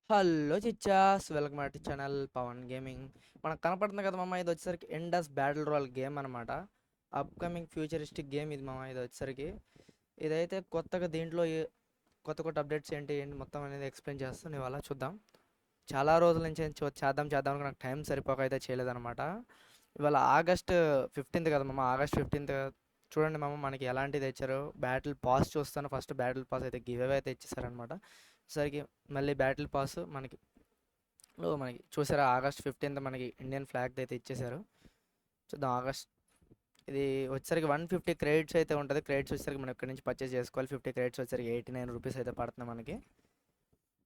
Hello చిచ్చాస్, welcome to channel Pavan gaming. మనకు కనపడుతుంది కదా మామ, ఇది వచ్చేసరికి ఎండస్ బ్యాటిల్ రాయల్ గేమ్ అనమాట. అప్కమింగ్ ఫ్యూచరిస్టిక్ గేమ్ ఇది మామ. ఇది వచ్చేసరికి ఇదైతే కొత్తగా దీంట్లో కొత్త కొత్త అప్డేట్స్ ఏంటి ఏంటి మొత్తం అనేది ఎక్స్ప్లెయిన్ చేస్తాను ఇవాళ. చూద్దాం. చాలా రోజుల నుంచి చేద్దాం అని నాకు టైం సరిపోక అయితే చేయలేదన్నమాట. ఇవాళ ఆగస్ట్ 15th కదా మామ, ఆగస్ట్ 15th. చూడండి మామ, మనకి ఎలాంటిది ఇచ్చారు. బ్యాటిల్ పాస్ చూస్తాను. ఫస్ట్ బ్యాటిల్ పాస్ అయితే గివ్ అవే అయితే ఇచ్చేసారనమాట. సరికి మళ్ళీ బ్యాటిల్ పాస్ మనకి చూసారా, ఆగస్ట్ 15th మనకి ఇండియన్ ఫ్లాగ్ అయితే ఇచ్చేసారు. చూద్దాం. ఇది వచ్చేసరికి 150 క్రెడిట్స్ అయితే ఉంటుంది. క్రెడిట్స్ వచ్చేసరికి మనం ఇక్కడ నుంచి పర్చేస్ చేసుకోవాలి. 50 క్రెడిట్స్ వచ్చేసరికి 89 రూపీస్ అయితే పడుతుంది మనకి.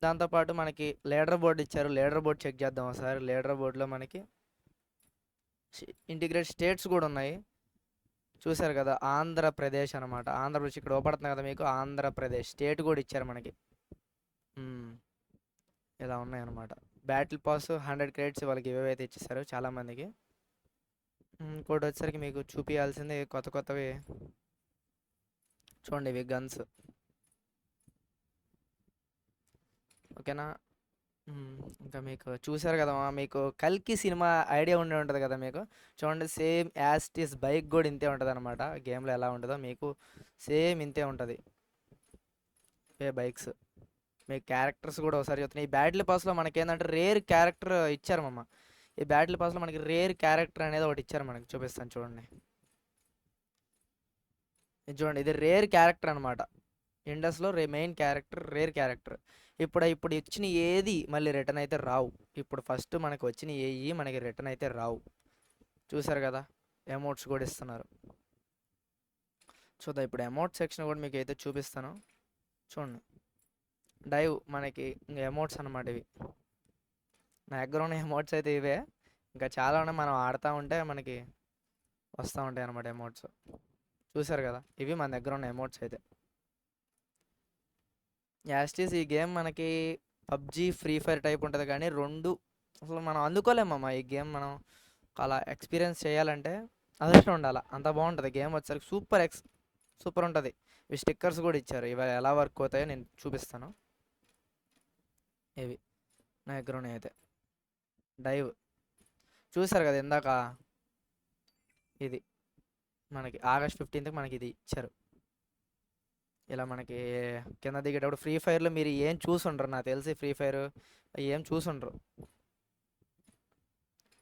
దాంతోపాటు మనకి లీడర్ బోర్డు ఇచ్చారు. లీడర్ బోర్డు చెక్ చేద్దాం ఒకసారి. లీడర్ బోర్డులో మనకి ఇంటిగ్రేట్ స్టేట్స్ కూడా ఉన్నాయి. చూసారు కదా, ఆంధ్రప్రదేశ్ అనమాట. ఆంధ్రప్రదేశ్ ఇక్కడ ఓపడుతుంది కదా మీకు, ఆంధ్రప్రదేశ్ స్టేట్ కూడా ఇచ్చారు మనకి. ఇలా ఉన్నాయన్నమాట. బ్యాటిల్ పాస్ 100 క్రెడిట్స్ వాళ్ళకి ఇవైతే ఇచ్చేసారు చాలామందికి. ఇంకోటి వచ్చేసరికి మీకు చూపించాల్సింది కొత్త కొత్తవి. చూడండి, ఇవి గన్స్. ఓకేనా. ఇంకా మీకు చూసారు కదా, మీకు కల్కి సినిమా ఐడియా ఉండి ఉంటుంది కదా మీకు. చూడండి, same as it is bike కూడా ఇంతే ఉంటుంది అనమాట. గేమ్లో ఎలా ఉంటుందో మీకు సేమ్ ఇంతే ఉంటుంది. బైక్స్ మీకు క్యారెక్టర్స్ కూడా ఒకసారి చెప్తున్నాయి. ఈ బ్యాటిల్ పాస్లో మనకి ఏంటంటే రేర్ క్యారెక్టర్ ఇచ్చారు మమ్మ. ఈ బ్యాటిల్ పాస్లో మనకి రేర్ క్యారెక్టర్ అనేది ఒకటి ఇచ్చారు మనకి. చూపిస్తాను చూడండి. ఇది చూడండి, ఇది రేర్ క్యారెక్టర్ అనమాట. ఇండస్లో మెయిన్ క్యారెక్టర్, రేర్ క్యారెక్టర్. ఇప్పుడు ఇచ్చిన ఏది మళ్ళీ రిటర్న్ అయితే రావు. ఇప్పుడు ఫస్ట్ మనకు వచ్చిన ఏవి మనకి రిటర్న్ అయితే రావు. చూసారు కదా, అమౌంట్స్ కూడా ఇస్తున్నారు. చూద్దాం. ఇప్పుడు అమౌంట్ సెక్షన్ కూడా మీకు అయితే చూపిస్తాను. చూడండి, డైవ్ మనకి ఇంకా అమౌంట్స్ అనమాట ఇవి. నా దగ్గర ఉన్న అమౌంట్స్ అయితే ఇవే. ఇంకా చాలా ఉన్నాయి. మనం ఆడుతూ ఉంటే మనకి వస్తూ ఉంటాయి అనమాట అమౌంట్స్. చూసారు కదా, ఇవి మన దగ్గర ఉన్న అమౌంట్స్ అయితే. యాస్టీస్ ఈ గేమ్ మనకి పబ్జీ, ఫ్రీ ఫైర్ టైప్ ఉంటుంది, కానీ రెండు అసలు మనం అందుకోలేమమ్మా. ఈ గేమ్ మనం అలా ఎక్స్పీరియన్స్ చేయాలంటే అదృష్టం ఉండాలి. అంత బాగుంటుంది గేమ్. వచ్చేసరికి సూపర్ ఉంటుంది. ఇవి స్టిక్కర్స్ కూడా ఇచ్చారు. ఇవి ఎలా వర్క్ అవుతాయో నేను చూపిస్తాను. ఇవి నా దగ్గర ఉన్నాయి అయితే. డైవ్ చూసారు కదా ఇందాక, ఇది మనకి ఆగస్ట్ 15th మనకి ఇది ఇచ్చారు. ఇలా మనకి కింద దిగేటప్పుడు ఫ్రీ ఫైర్లో మీరు ఏం చూసుండ్రు, నాకు తెలిసి ఫ్రీ ఫైర్ ఏం చూసుండ్రు.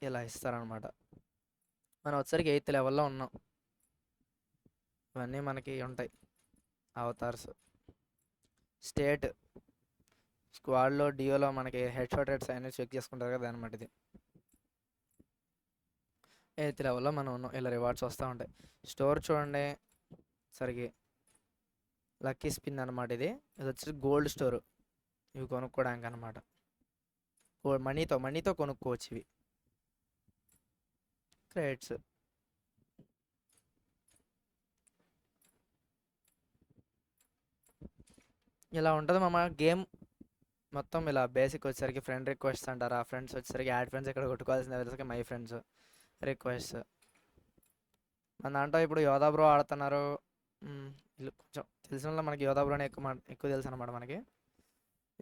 ఇలా ఇస్తారనమాట. మనం వచ్చరికి 8th లెవెల్లో ఉన్నాం. ఇవన్నీ మనకి ఉంటాయి. అవతార్స్, స్టేట్, స్క్వాడ్లో, డియోలో మనకి హెడ్ షాట్ రేట్స్ అనేది చెక్ చేసుకుంటారు కదా అనమాట. ఇది 8th లెవెల్లో మనం ఉన్నాం. ఇలా రివార్డ్స్ వస్తూ ఉంటాయి. స్టోర్ చూడండి సరికి, లక్కీ స్పిన్ అనమాట. ఇది వచ్చి గోల్డ్ స్టోర్. ఇవి కొనుక్కోవడానికి అనమాట. మనీతో కొనుక్కోవచ్చు ఇవి. క్రెడిట్స్ ఇలా ఉంటుంది మామ గేమ్ మొత్తం. ఇలా బేసిక్ వచ్చేసరికి ఫ్రెండ్ రిక్వెస్ట్ అంటారు. ఆ ఫ్రెండ్స్ వచ్చేసరికి యాడ్ ఫ్రెండ్స్ ఇక్కడ కొట్టుకోవాల్సింది. వచ్చేసరికి మై ఫ్రెండ్స్ రిక్వెస్ట్. మన దాంట్లో ఇప్పుడు యోధా బ్రో ఆడుతున్నారు. కొంచెం తెలిసిన మనకి యోధా బ్రోనే ఎక్కువ తెలుసు అనమాట మనకి.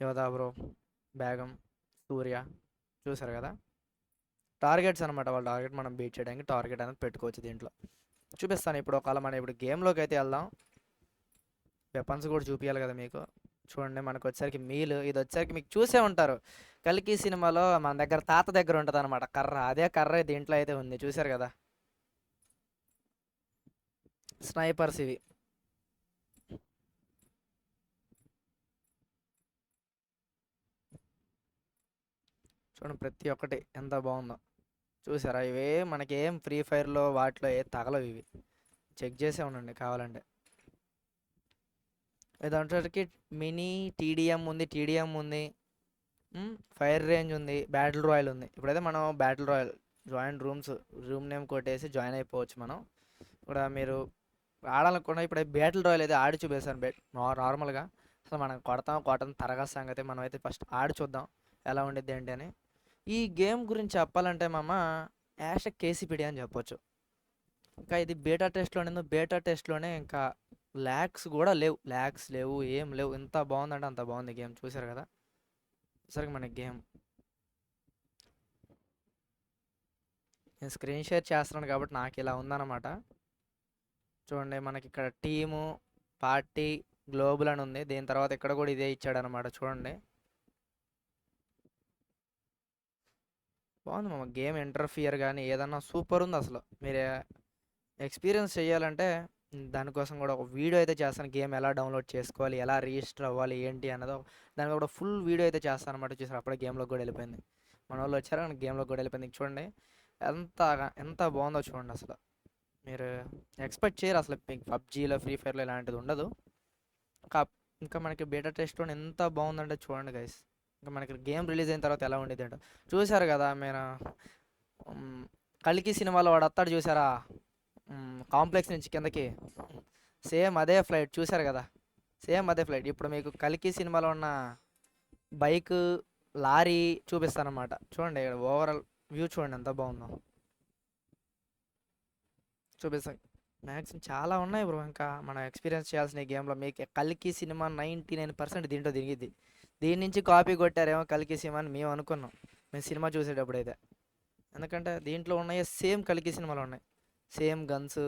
యోధా బ్రో, బేగం, సూర్య. చూసారు కదా, టార్గెట్స్ అనమాట. వాళ్ళ టార్గెట్ మనం బీట్ చేయడానికి టార్గెట్ అనేది పెట్టుకోవచ్చు దీంట్లో. చూపిస్తాను ఇప్పుడు. ఒకవేళ మనం ఇప్పుడు గేమ్లోకి అయితే వెళ్దాం. వెపన్స్ కూడా చూపించాలి కదా మీకు. చూడండి, మనకు వచ్చేసరికి ఇది వచ్చేసరికి మీకు చూసే ఉంటారు. కల్కి సినిమాలో మన దగ్గర తాత దగ్గర ఉంటుంది అనమాట కర్ర. అదే కర్ర దీంట్లో అయితే ఉంది. చూసారు కదా, స్నైపర్స్ ఇవి. చూడండి ప్రతి ఒక్కటి ఎంత బాగుందో. చూసారా, ఇవే మనకేం ఫ్రీ ఫైర్లో వాటిలో ఏ తగలవు. ఇవి చెక్ చేసే ఉండండి కావాలంటే. ఇదంటే మినీ టీడీఎం ఉంది, ఫైర్ రేంజ్ ఉంది, బ్యాటిల్ రాయల్ ఉంది. ఇప్పుడైతే మనం battle royal join room name కొట్టేసి జాయిన్ అయిపోవచ్చు మనం. ఇక్కడ మీరు ఆడాలనుకున్న ఇప్పుడు బ్యాటిల్ రాయల్ అయితే ఆడి చూపిస్తాను. నార్మల్గా అసలు మనం కొట్టడం తరగా సంగతి. మనం అయితే ఫస్ట్ ఆడి చూద్దాం ఎలా ఉండిద్ది ఏంటి అని. ఈ గేమ్ గురించి చెప్పాలంటే మామ, యాషక్ కేసీపీడి అని చెప్పొచ్చు. ఇంకా ఇది బేటా టెస్ట్లోనే ఇంకా ల్యాక్స్ లేవు, ఏం లేవు. ఇంత బాగుందంటే అంత బాగుంది గేమ్. చూసారు కదా, సరే మన గేమ్ నేను స్క్రీన్ షేర్ చేస్తున్నాను కాబట్టి నాకు ఇలా ఉందన్నమాట. చూడండి మనకి ఇక్కడ టీము, పార్టీ, గ్లోబల్ అని ఉంది. దీని తర్వాత ఇక్కడ కూడా ఇదే ఇచ్చాడనమాట. చూడండి బాగుంది మామ గేమ్. ఇంటర్ఫియర్ కానీ ఏదన్నా సూపర్ ఉంది అసలు. మీరు ఎక్స్పీరియన్స్ చేయాలంటే దానికోసం కూడా ఒక వీడియో అయితే చేస్తాను. గేమ్ ఎలా డౌన్లోడ్ చేసుకోవాలి, ఎలా రిజిస్టర్ అవ్వాలి ఏంటి అన్నదో దానికి కూడా ఫుల్ వీడియో అయితే చేస్తాను అనమాట. చూసారు అప్పుడే గేమ్లోకి కూడా వెళ్ళిపోయింది. మన వాళ్ళు వచ్చారు కానీ గేమ్లోకి కూడా వెళ్ళిపోయింది. చూడండి ఎంత ఎంత బాగుందో చూడండి అసలు. మీరు ఎక్స్పెక్ట్ చేయరు అసలు. పబ్జీలో, ఫ్రీ ఫైర్లో ఇలాంటిది ఉండదు. ఇంకా ఇంకా మనకి బీటా టెస్ట్ ఎంత బాగుందంటే చూడండి గైస్. ఇంకా మనకి గేమ్ రిలీజ్ అయిన తర్వాత ఎలా ఉండేది అంటే చూసారు కదా మీరు. కల్కి సినిమాలో వాడు వస్తాడు చూసారా, కాంప్లెక్స్ నుంచి కిందకి. సేమ్ అదే ఫ్లైట్ చూసారు కదా, సేమ్ అదే ఫ్లైట్. ఇప్పుడు మీకు కల్కి సినిమాలో ఉన్న బైక్, లారీ చూపిస్తానమాట. చూడండి ఇక్కడ ఓవరాల్ వ్యూ చూడండి ఎంత బాగుందో. చూపిస్తాను మ్యాక్సిమం చాలా ఉన్నాయి బ్రో. ఇంకా మనం ఎక్స్పీరియన్స్ చేయాల్సిన ఈ గేమ్లో మీకు కల్కి సినిమా 99% దీంట్లో దిగింది. దీని నుంచి కాపీ కొట్టారేమో కల్కి సినిమా అని మేము అనుకున్నాం మేము సినిమా చూసేటప్పుడు అయితే. ఎందుకంటే దీంట్లో ఉన్నాయి సేమ్ కల్కి సినిమాలో ఉన్నాయి. Same guns.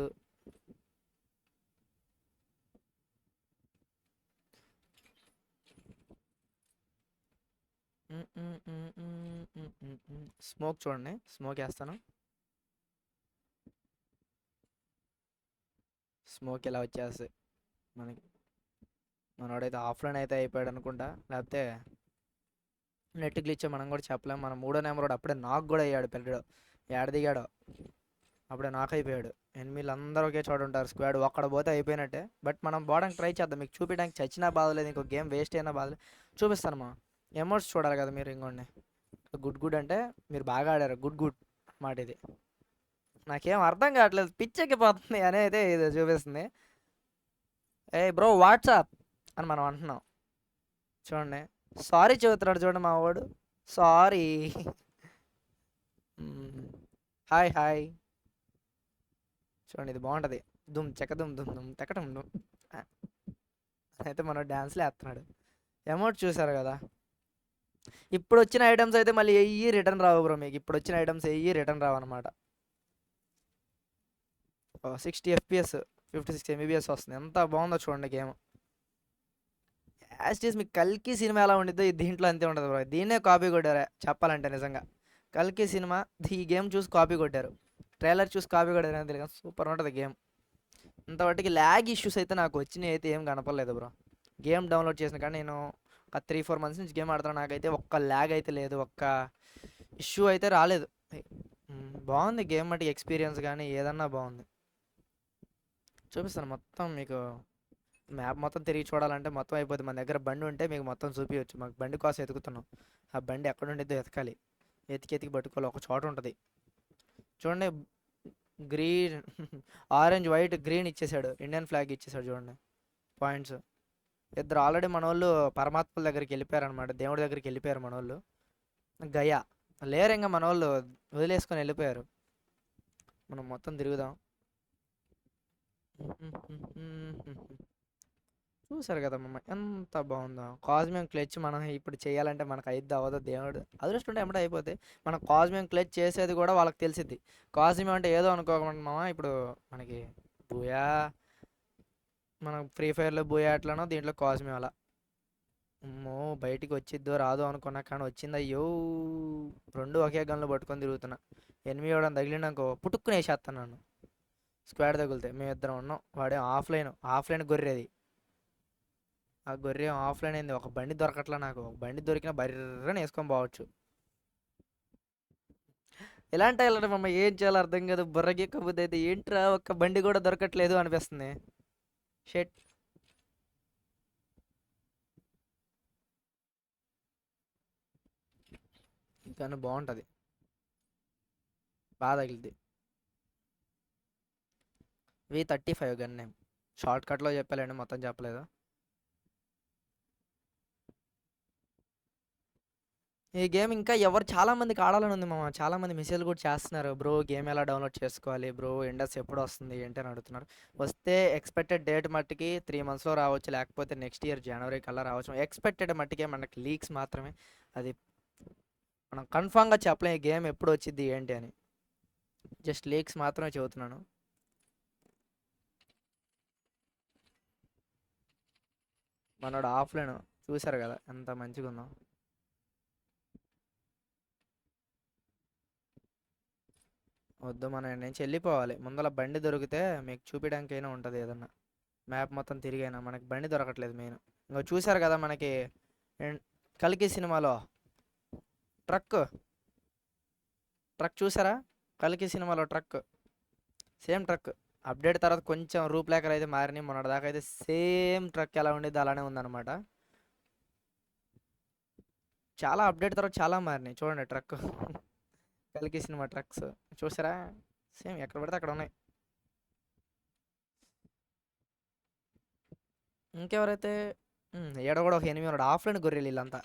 స్మోక్ చూడండి, స్మోక్ వేస్తాను. స్మోక్ ఇలా వచ్చేస్తాయి మనకి. మనోడైతే ఆఫ్లైన్ అయితే అయిపోయాడు అనుకుంటా, లేకపోతే నెట్ గ్లిచ్ మనం కూడా చెప్పలేము. మన 3వ నెంబర్ వాడు అప్పుడే నాక్ కూడా అయ్యాడు. పిల్లడు ఏడ దిగాడో అప్పుడే నాక్ అయిపోయాడు. ఎనిమిలు అందరూ ఒకే చోట ఉంటారు. స్క్వాడ్ ఒక్కడ పోతే అయిపోయినట్టే. బట్ మనం పోవడానికి ట్రై చేద్దాం. మీకు చూపించడానికి చచ్చినా బాధలేదు, ఇంకో గేమ్ వేస్ట్ అయినా బాధలేదు. చూపిస్తాను మా ఎమోట్స్ చూడాలి కదా మీరు. ఇంకోండి గుడ్ గుడ్ అంటే మీరు బాగా ఆడారు, గుడ్ గుడ్ మాట ఇది. నాకేం అర్థం కావట్లేదు, పిచ్చెక్కిపోతుంది అనేది ఇది చూపిస్తుంది. ఏ బ్రో వాట్సాప్ అని మనం అంటున్నాం. చూడండి సారీ చెబుతున్నాడు చూడండి మా వాడు. సారీ. Hi hi. చూడండి ఇది బాగుంటుంది. దుమ్ చెక్క దుమ్ దుమ్ దుమ్ తెక్కటం దుమ్ అయితే మనం డ్యాన్స్లో వేస్తున్నాడు. అమౌంట్ చూసారు కదా. ఇప్పుడు వచ్చిన ఐటమ్స్ అయితే మళ్ళీ ఎయ్యి రిటర్న్ రావు బ్రో. మీకు ఇప్పుడు వచ్చిన ఐటమ్స్ ఎయ్యి రిటర్న్ రావు అనమాట. 60 FPS 56 MBPS వస్తుంది. ఎంత బాగుందో చూడండి గేమ్. యాజ్ ఇట్ ఈస్ మీకు కల్కి సినిమా ఎలా ఉండిద్దో దీంట్లో అంతే ఉంటుంది బ్రో. దీన్నే కాపీ కొట్టారు చెప్పాలంటే నిజంగా. కల్కి సినిమా ఈ గేమ్ చూసి కాపీ కొట్టారు. ట్రైలర్ చూసి కాపీ కొట్టారు అని తెలియదు. సూపర్ ఉంటుంది గేమ్. ఇంతవరకు ల్యాగ్ ఇష్యూస్ అయితే నాకు వచ్చినాయి అయితే ఏం కనపడలేదు బ్రో. గేమ్ డౌన్లోడ్ చేసిన కానీ నేను ఒక 3-4 months నుంచి గేమ్ ఆడుతాను. నాకైతే ఒక్క ల్యాగ్ అయితే లేదు, ఒక్క ఇష్యూ అయితే రాలేదు. బాగుంది గేమ్ మట్టి. ఎక్స్పీరియన్స్ కానీ ఏదన్నా బాగుంది. చూపిస్తాను మొత్తం మీకు. మ్యాప్ మొత్తం తిరిగి చూడాలంటే మొత్తం అయిపోతుంది. మన దగ్గర బండి ఉంటే మీకు మొత్తం చూపించవచ్చు. మాకు బండి కోసం ఎతుకుతున్నాం. ఆ బండి ఎక్కడ ఉండిద్దో ఎతకాలి. ఎతికి పట్టుకోవాలి. ఒక చోట ఉంటుంది చూడండి. గ్రీన్ ఆరెంజ్ వైట్ గ్రీన్ ఇచ్చేసాడు. ఇండియన్ ఫ్లాగ్ ఇచ్చేసాడు చూడండి. పాయింట్స్ ఇద్దరు ఆల్రెడీ మన వాళ్ళు పరమాత్మల దగ్గరికి వెళ్ళిపోయారు అనమాట. దేవుడి దగ్గరికి వెళ్ళిపోయారు మన వాళ్ళు. గయా లేరు ఇంకా, మన వాళ్ళు వదిలేసుకొని వెళ్ళిపోయారు. మనం మొత్తం తిరుగుదాం. చూసారు కదా మమ్మ ఎంత బాగుందో. కాస్మియం క్లచ్ మనం ఇప్పుడు చేయాలంటే మనకు అయిద్ది అవ్వదు. దేవుడు అదృష్టం ఉంటే ఎమ్మటే అయిపోతే. మనం కాస్మియం క్లచ్ చేసేది కూడా వాళ్ళకి తెలిసిద్ది. కాస్మియం అంటే ఏదో అనుకోకుండా మామ. ఇప్పుడు మనకి బూయా, మనం ఫ్రీ ఫైర్లో బూయా అట్లనో దీంట్లో కాస్మియం అలా. అమ్మో బయటికి వచ్చిద్దో రాదో అనుకున్నా కానీ వచ్చింది. అయ్యో 2 ఒకే గన్లు పట్టుకొని తిరుగుతున్నా. ఎనిమిది ఇవ్వడం తగిలినాకో పుట్టుక్కుని వేసేస్తాను నన్ను. స్క్వాడ్ తగిలితే మేమిద్దరం ఉన్నాం. వాడే ఆఫ్లైన్ గొర్రెది. ఆ గొర్రె ఆఫ్లైన్ అయింది. ఒక బండి దొరకట్లా నాకు. ఒక బండి దొరికిన బర్రని వేసుకొని పోవచ్చు. ఇలాంటి వెళ్ళడం మమ్మ ఏం చేయాలో అర్థం కాదు. బుర్రకి ఎక్కబుద్ది అయితే ఏంట్రా ఒక్క బండి కూడా దొరకట్లేదు అనిపిస్తుంది. షెట్. కానీ బాగుంటుంది, బాగా తగిలిద్ది. V35 gun name. షార్ట్ కట్లో చెప్పాలండి, మొత్తం చెప్పలేదు. ఈ గేమ్ ఇంకా ఎవరు చాలా మందికి ఆడాలని ఉంది మామ. చాలా మంది మెసేజ్‌లు కూడా చేస్తున్నారు. బ్రో గేమ్ ఎలా డౌన్‌లోడ్ చేసుకోవాలి? బ్రో ఇండస్ ఎప్పుడొస్తుంది? ఏంటి అని అడుగుతున్నారు. వస్తే ఎక్స్‌పెక్టెడ్ డేట్ మట్టికి 3 మంత్స్‌లో రావచ్చు. లేకపోతే నెక్స్ట్ ఇయర్ జనవరి కల్లా రావచ్చు. ఎక్స్‌పెక్టెడ్ మట్టికే మనకి లీక్స్ మాత్రమే. అది మనం కన్ఫర్మ్‌గా చెప్పలేం ఈ గేమ్ ఎప్పుడు వచ్చిద్ది ఏంటి అని. జస్ట్ లీక్స్ మాత్రమే చెబుతున్నాను. మనోడు ఆఫ్‌లైన్ చూసారు కదా ఎంత మంచిగుందో. వద్దు మనం ఈడ నుంచి వెళ్ళిపోవాలి. ముందల బండి దొరికితే మీకు చూపించడానికైనా ఉంటుంది ఏదన్నా. మ్యాప్ మొత్తం తిరిగైనా మనకి బండి దొరకట్లేదు మెయిన్. ఇంకో చూసారు కదా మనకి కల్కి సినిమాలో ట్రక్ ట్రక్ చూసారా? కల్కి సినిమాలో ట్రక్ సేమ్ ట్రక్. అప్డేట్ తర్వాత కొంచెం రూపురేఖలు అయితే మారినాయి. మొన్నటిదాకా అయితే సేమ్ ట్రక్ ఎలా ఉండేది అలానే ఉందన్నమాట. చాలా అప్డేట్ తర్వాత చాలా మారినాయి చూడండి ట్రక్. కల్కి సినిమా ట్రక్స్ చూసారా? సేమ్ ఎక్కడ పడితే అక్కడ ఉన్నాయి. ఇంకెవరైతే ఈడ కూడా ఒక ఎనిమిది ఉన్నాడు. ఆఫ్లైన్ గొర్రెలు వీళ్ళంతా.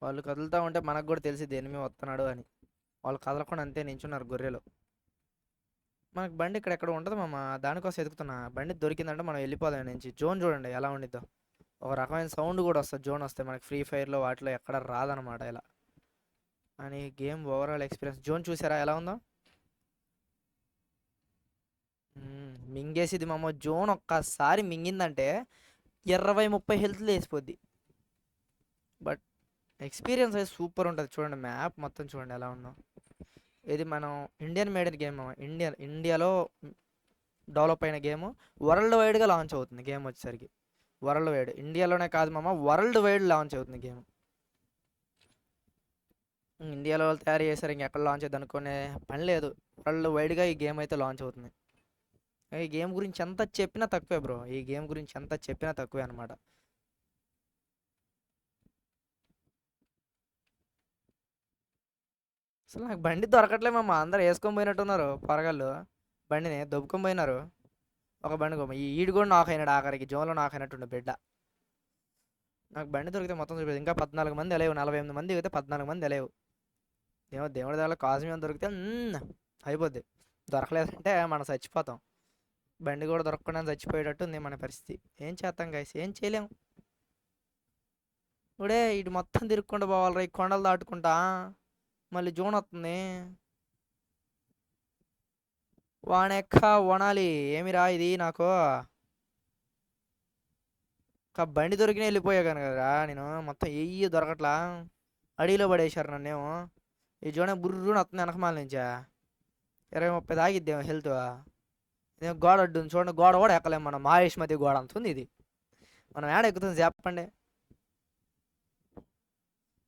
వాళ్ళు కదులుతూ ఉంటే మనకు కూడా తెలిసిద్ది ఎనిమిది వస్తున్నాడు అని. వాళ్ళు కదలకుండా అంతే నించున్నారు గొర్రెలు. మనకు బండి ఇక్కడ ఎక్కడ ఉంటుంది మామ. దానికోసం ఎదుగుతున్నా. బండి దొరికిందంటే మనం వెళ్ళిపోదాం నుంచి. జోన్ చూడండి ఎలా ఉండిద్దో. ఒక రకమైన సౌండ్ కూడా వస్తుంది జోన్ వస్తే. మనకి ఫ్రీ ఫైర్లో వాటిలో ఎక్కడ రాదనమాట ఇలా. అని గేమ్ ఓవరాల్ ఎక్స్పీరియన్స్. జోన్ చూసారా ఎలా ఉందో? మింగేసిది మామ. జోన్ ఒక్కసారి మింగిందంటే 20-30 హెల్త్ వేసిపోద్ది. బట్ ఎక్స్పీరియన్స్ అయితే సూపర్ ఉంటుంది. చూడండి మ్యాప్ మొత్తం చూడండి ఎలా ఉందో. ఇది మనం ఇండియన్ మేడ్ గేమ్ ఇండియాలో డెవలప్ అయిన గేమ్. వరల్డ్ వైడ్గా లాంచ్ అవుతుంది గేమ్ వచ్చేసరికి. వరల్డ్ వైడ్ ఇండియాలోనే కాదు మామ, వరల్డ్ వైడ్ లాంచ్ అవుతుంది గేమ్. ఇండియాలో వాళ్ళు తయారు చేశారు, ఇంకెక్కడ లాంచ్ అవుతుంది అనుకునే పని లేదు. వరల్డ్ వైడ్గా ఈ గేమ్ అయితే లాంచ్ అవుతుంది. ఈ గేమ్ గురించి ఎంత చెప్పినా తక్కువే బ్రో. ఈ గేమ్ గురించి ఎంత చెప్పినా తక్కువే అనమాట. అసలు నాకు బండి దొరకట్లేమమ్మా. అందరు వేసుకొని పోయినట్టున్నారు పొరగాళ్ళు. బండిని దొబ్బుకొని పోయినారు. ఒక బండి ఈడు కూడా నాక్ అయినాడు ఆఖరికి. జోన్లో నాక్ అయినట్టుండే బిడ్డ. నాకు బండి దొరికితే మొత్తం చూపేది. ఇంకా 14 మంది లేవు. 48 మంది అయితే 14 మంది లేవు. ఏమో దేవుడి దగ్గర కాస్మియం దొరికితే అయిపోద్ది. దొరకలేదంటే మనం చచ్చిపోతాం. బండి కూడా దొరకకుండా చచ్చిపోయేటట్టు ఉంది మన పరిస్థితి. ఏం చేస్తాం గైస్, ఏం చేయలేం. ఇప్పుడే ఇటు మొత్తం తిరుక్కుంటూ పోవాలి. ఈ కొండలు దాటుకుంటా. మళ్ళీ జూన్ వస్తుంది. వానెక్క వనాలి. ఏమిరా ఇది నాకు. బండి దొరికిన వెళ్ళిపోయా కనుకరా నేను. మొత్తం ఎయ్యి దొరకట్లా. అడవిలో పడేశారు నన్నేమో. ఈ జోనే బుర్రుని వస్తుంది వెనకమాల నుంచా. 20-30 దాగిద్దేమో హెల్త్. ఇదేమో గోడ అడ్డుంది చూడండి. గోడ కూడా ఎక్కలేము మనం. మహేష్ మధ్య గోడ అంతుంది ఇది. మనం ఏడ ఎక్కుతుంది చెప్పండి.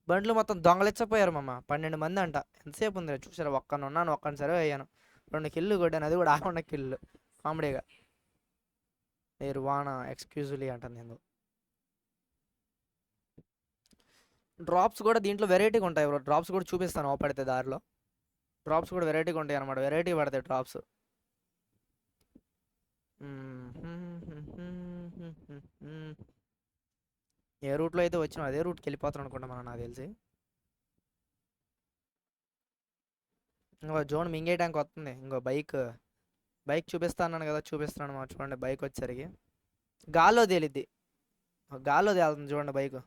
బండ్లు మొత్తం దొంగలిచ్చపోయారు మమ్మ. 12 మంది అంట. ఎంతసేపు ఉంది చూసారా? ఉన్నాను ఒక్కని సరే అయ్యాను. 2 కిల్లు కొట్టాను. అది కూడా ఆకుండా కిల్లు. కామెడీగా. మీరు వాన ఎక్స్క్యూజ్లీ అంటుంది నేను. డ్రాప్స్ కూడా దీంట్లో వెరైటీగా ఉంటాయి బ్రో. డ్రాప్స్ కూడా చూపిస్తాను పడితే దారిలో. డ్రాప్స్ కూడా వెరైటీగా ఉంటాయి అనమాట. వెరైటీ పడతాయి డ్రాప్స్. ఏ రూట్లో అయితే వచ్చినా అదే రూట్కి వెళ్ళిపోతాను అనుకుంటా మనం, నాకు తెలిసి. ఇంకో జోన్ మింగేయడానికి వస్తుంది. ఇంకో బైక్ బైక్ చూపిస్తా అన్నాను కదా, చూపిస్తున్నాను మా. చూడండి బైక్ వచ్చేసరికి గాల్లో తేలిద్ది. గాల్లో తేలుతుంది చూడండి బైక్.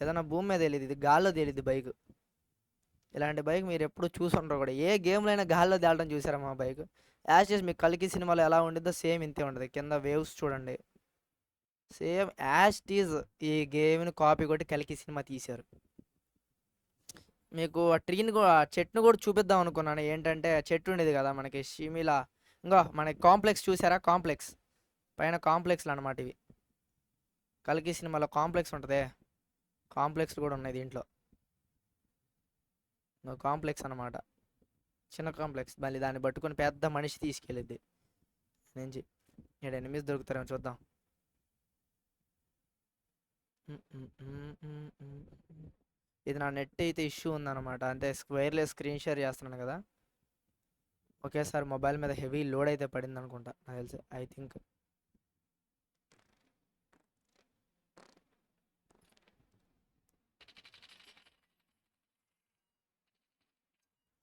ఏదైనా భూమి మీద తేలిద్ది, ఇది గాల్లో తేలిద్ది బైక్. ఇలాంటి బైక్ మీరు ఎప్పుడు చూసుంటారు కూడా. ఏ గేమ్లో అయినా గాల్లో తేలడం చూసారా మా బైక్? యాషెస్ మీకు కల్కి సినిమాలో ఎలా ఉండిద్దో సేమ్ ఇంతే ఉంటుంది. కింద వేవ్స్ చూడండి. సేమ్ యాష్ టీజ్ ఈ గేమ్ని కాపీ కొట్టి కల్కి సినిమా తీశారు. మీకు ఆ ట్రీని కూడా, చెట్టును కూడా చూపిద్దాం అనుకున్నాను. ఏంటంటే చెట్టు ఉండేది కదా మనకి షిమిలా. ఇంకో మనకి కాంప్లెక్స్ చూసారా? కాంప్లెక్స్ పైన కాంప్లెక్స్లు అనమాట ఇవి. కల్కి సినిమాలో కాంప్లెక్స్ ఉంటుంది. కాంప్లెక్స్ కూడా ఉన్నాయి దీంట్లో. కాంప్లెక్స్ అనమాట. చిన్న కాంప్లెక్స్. మళ్ళీ దాన్ని పట్టుకొని పెద్ద మనిషి తీసుకెళ్ళిద్ది నుంచి. ఇక్కడ ఎనిమిది దొరుకుతారేమో చూద్దాం. ఇది నా నెట్ అయితే ఇష్యూ ఉందన్నమాట. అంటే వైర్లెస్ స్క్రీన్ షేర్ చేస్తున్నాను కదా. ఒకేసారి మొబైల్ మీద హెవీ లోడ్ అయితే పడింది అనుకుంటా నాకు తెలిసి. ఐ థింక్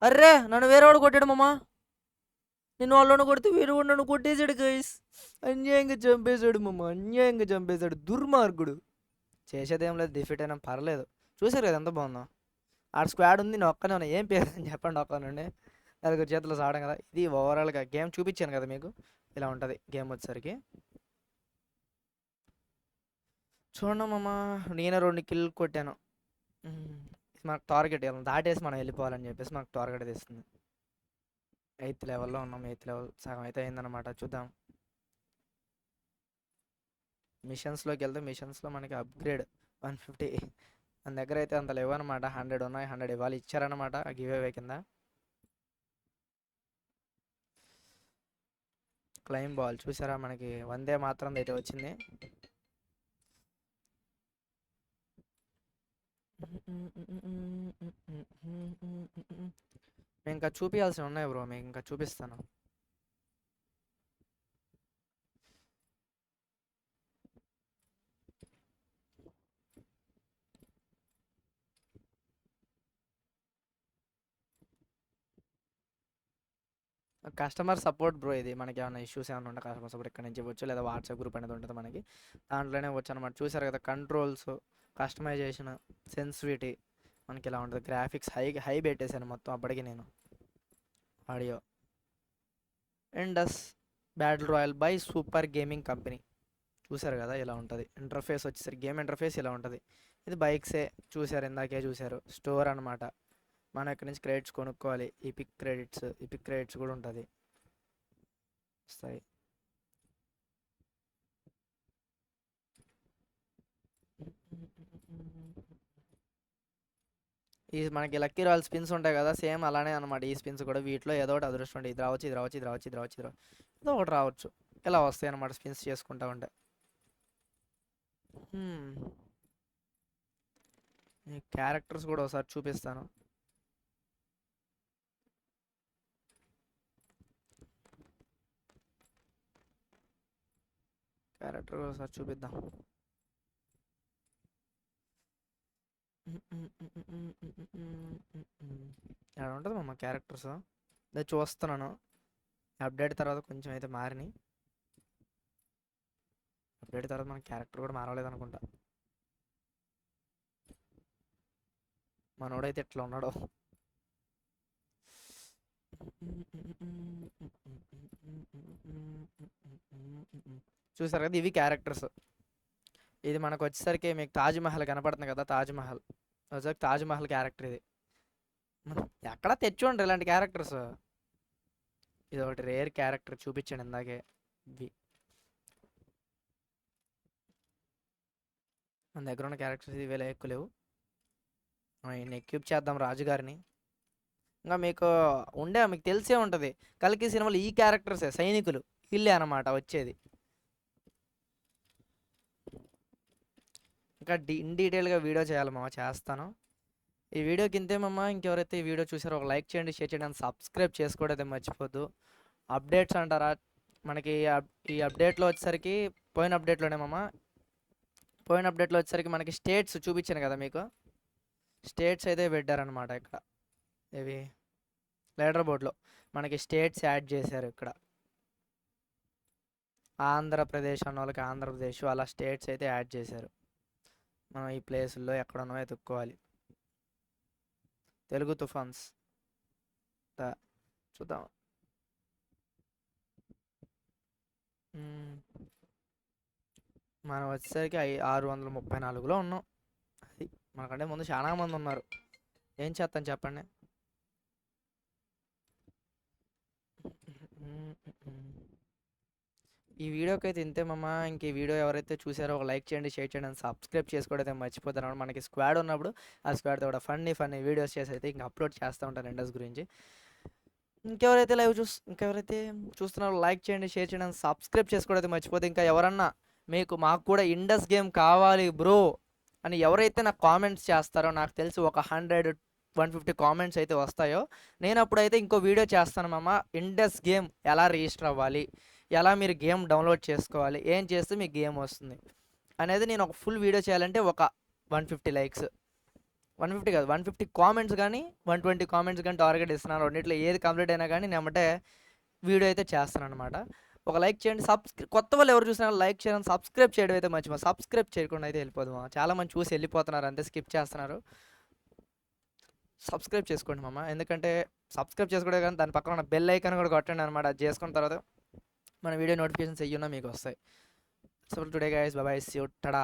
అర్రే నన్ను వేరేవాడు కొట్టాడు మామ. నేను వాళ్ళను కొడితే వేరేవాడు నన్ను కొట్టేశాడు గైస్. అన్యాయంగా చంపేశాడు మామ, అన్యాయంగా చంపేశాడు దుర్మార్గుడు. చేసేదేం లేదు, డిఫీట్ అయినా పర్లేదు. చూసారు కదా ఎంత బాగుందో. ఆడ స్క్వాడ్ ఉంది, నేను ఒక్కనే ఉన్నా. ఏం పేరు అని చెప్పండి ఒక్క నుండి. నలుగురు చేతులు సాడడం కదా. ఇది ఓవరాల్గా గేమ్ చూపించాను కదా మీకు. ఇలా ఉంటుంది గేమ్ వచ్చేసరికి. చూడండి మామ, నేను 2 కిల్ కొట్టాను. మనకు టార్గెట్ దాటేసి మనం వెళ్ళిపోవాలని చెప్పేసి మనకు టార్గెట్ తెస్తుంది. 8th లెవెల్లో ఉన్నాం. 8th లెవెల్ సగం అయితే అయిందన్నమాట. చూద్దాం మిషన్స్లోకి వెళ్తే. మిషన్స్లో మనకి అప్గ్రేడ్ 150. మన దగ్గర అయితే అంత లేవు అనమాట. 100 ఉన్నాయి. 100 ఇవ్వాలి, ఇచ్చారనమాట ఆ గివ్ అవే కింద. క్లైమ్ బాల్ చూసారా, మనకి 100 మాత్రం అయితే వచ్చింది. మేము ఇంకా చూపించాల్సి ఉన్నాయి బ్రో, మీకు ఇంకా చూపిస్తాను. కస్టమర్ సపోర్ట్ బ్రో, ఇది మనకి ఏమైనా ఇష్యూస్ ఏమైనా ఉంటే కస్టమర్ సపోర్ట్ ఇక్కడ నుంచి ఇవ్వచ్చు, లేదా వాట్సాప్ గ్రూప్ అనేది ఉంటుంది మనకి, దాంట్లోనే వచ్చు అనమాట. చూసారు కదా, కంట్రోల్స్, కస్టమైజేషన్, సెన్సిటివిటీ మనకి ఇలా ఉంటుంది. గ్రాఫిక్స్ హై పెట్టేశాను మొత్తం అప్పటికి నేను. Audio Indus battle royal by super gaming company. చూసారు కదా ఇలా ఉంటుంది. ఇంటర్ఫేస్ వచ్చేసరికి గేమ్ ఇంటర్ఫేస్ ఇలా ఉంటుంది. ఇది బైక్సే చూసారు, ఇందాకే చూసారు. స్టోర్ అనమాట, మనం ఇక్కడ నుంచి క్రెడిట్స్ కొనుక్కోవాలి. ఈపిక్ క్రెడిట్స్ కూడా ఉంటుంది, వస్తాయి. ఈ మనకి లక్కీ రాయల్ స్పిన్స్ ఉంటాయి కదా, సేమ్ అలానే అనమాట. ఈ స్పిన్స్ కూడా వీటిలో ఏదో ఒకటి అదృష్టం ఉంటుంది. ఇది రావచ్చు, ఇది రావచ్చు, ఇది రావచ్చు, ఇది రావచ్చు, ఇది రావచ్చు, ఏదో ఒకటి రావచ్చు. ఇలా వస్తాయి అనమాట స్పిన్స్ చేసుకుంటా ఉంటే. క్యారెక్టర్స్ కూడా ఒకసారి చూపిస్తాను. క్యారెక్టర్ ఒకసారి చూపిద్దాం. ఎలా ఉంటుంది మా క్యారెక్టర్స్, అదే చూస్తున్నాను. అప్డేట్ తర్వాత కొంచెం అయితే మారినాయి. అప్డేట్ తర్వాత మన క్యారెక్టర్ కూడా మారలేదు అనుకుంటా. మనోడైతే ఎట్లా ఉన్నాడో. చూసారు కదా, ఇవి క్యారెక్టర్స్. ఇది మనకు వచ్చేసరికి మీకు తాజ్మహల్ కనపడుతుంది కదా, తాజ్మహల్ వచ్చేసరికి తాజ్మహల్ క్యారెక్టర్ ఇది. ఎక్కడ తెచ్చి ఉండరు ఇలాంటి క్యారెక్టర్స్. ఇది ఒకటి రేర్ క్యారెక్టర్ చూపించాను ఇందాకే. ఇవి మన దగ్గర ఉన్న క్యారెక్టర్స్ ఇవి ఎక్కువ లేవు. ఈయన ఎక్విప్ చేద్దాం రాజుగారిని. ఇంకా మీకు మీకు తెలిసే ఉంటుంది, కల్కి సినిమాలు ఈ క్యారెక్టర్సే సైనికులు, వీళ్ళే అనమాట వచ్చేది. ఇంకా ఇన్ డీటెయిల్గా వీడియో చేయాలి మామ, చేస్తాను. ఈ వీడియోకి ఇంతే మామ. ఇంకెవరైతే ఈ వీడియో చూసారో ఒక లైక్ చేయండి, షేర్ చేయండి, అండ్ సబ్స్క్రైబ్ చేసుకోవడం అయితే మర్చిపోద్దు. అప్డేట్స్ అంటారా, మనకి ఈ అప్డేట్లో వచ్చేసరికి పోయిన అప్డేట్లోనే మామ, పోయిన అప్డేట్లో వచ్చేసరికి మనకి స్టేట్స్ చూపించాను కదా మీకు. స్టేట్స్ అయితే పెట్టారనమాట ఇక్కడ. ఇవి లీడర్ బోర్డ్లో మనకి స్టేట్స్ యాడ్ చేశారు ఇక్కడ. ఆంధ్రప్రదేశ్ అన్న వాళ్ళకి ఆంధ్రప్రదేశ్, అలా స్టేట్స్ అయితే యాడ్ చేశారు. మనం ఈ ప్లేసుల్లో ఎక్కడున్నో వెతుక్కోవాలి. తెలుగు తుఫాన్స్ చూద్దాం. మనం వచ్చేసరికి 634లో ఉన్నాం. అది మనకంటే ముందు చాలా మంది ఉన్నారు. ఏం చేస్తాను చెప్పండి. ఈ వీడియోకి అయితే ఇంతే మామ. ఇంక ఈ వీడియో ఎవరైతే చూసారో ఒక లైక్ చేయండి, షేర్ చేయండి, అండ్ సబ్స్క్రైబ్ చేసుకోవడం మర్చిపోతారు. మనకి స్క్వాడ్ ఉన్నప్పుడు ఆ స్క్వాడ్తో కూడా ఫన్నీ వీడియోస్ చేసి అయితే ఇంకా అప్లోడ్ చేస్తూ ఉంటాను ఇండస్ గురించి. ఇంకెవరైతే చూస్తున్నారో లైక్ చేయండి, షేర్ చేయండి, అండ్ సబ్స్క్రైబ్ చేసుకోవడం మర్చిపోతే. ఇంకా ఎవరన్నా మాకు కూడా ఇండస్ గేమ్ కావాలి బ్రో అని ఎవరైతే నాకు కామెంట్స్ చేస్తారో, నాకు తెలిసి ఒక 100-150 కామెంట్స్ అయితే వస్తాయో, నేను అప్పుడైతే ఇంకో వీడియో చేస్తాను మామ. ఇండస్ గేమ్ ఎలా రిజిస్టర్ అవ్వాలి, ఎలా మీరు గేమ్ డౌన్లోడ్ చేసుకోవాలి, ఏం చేస్తే మీకు గేమ్ వస్తుంది అనేది నేను ఒక ఫుల్ వీడియో చేయాలంటే ఒక 150 లైక్స్. 150 కాదు, 150 కామెంట్స్ కానీ 120 కామెంట్స్ కానీ టార్గెట్ ఇస్తున్నాను. రెండిట్లో ఏది కంప్లీట్ అయినా కానీ నేను వెంబటే వీడియో అయితే చేస్తాను అనమాట. ఒక లైక్ చేయండి. కొత్త వాళ్ళు ఎవరు చూసినా లైక్ చేయడం, సబ్స్క్రైబ్ చేయడం అయితే మర్చిపో. సబ్స్క్రైబ్ చేయకుండా అయితే వెళ్ళిపోదు మామ. చాలామంది చూసి వెళ్ళిపోతున్నారు, అంతే స్కిప్ చేస్తున్నారు. సబ్స్క్రైబ్ చేసుకోండి మామ. ఎందుకంటే సబ్స్క్రైబ్ చేసుకోవడం కానీ దాని పక్కన ఉన్న బెల్ ఐకాన్ కూడా కొట్టండి అనమాట. అది చేసుకున్న తర్వాత మన వీడియో నోటిఫికేషన్స్ అయ్యున్నా మీకు వస్తాయి. So today guys, bye, see you, ta-da.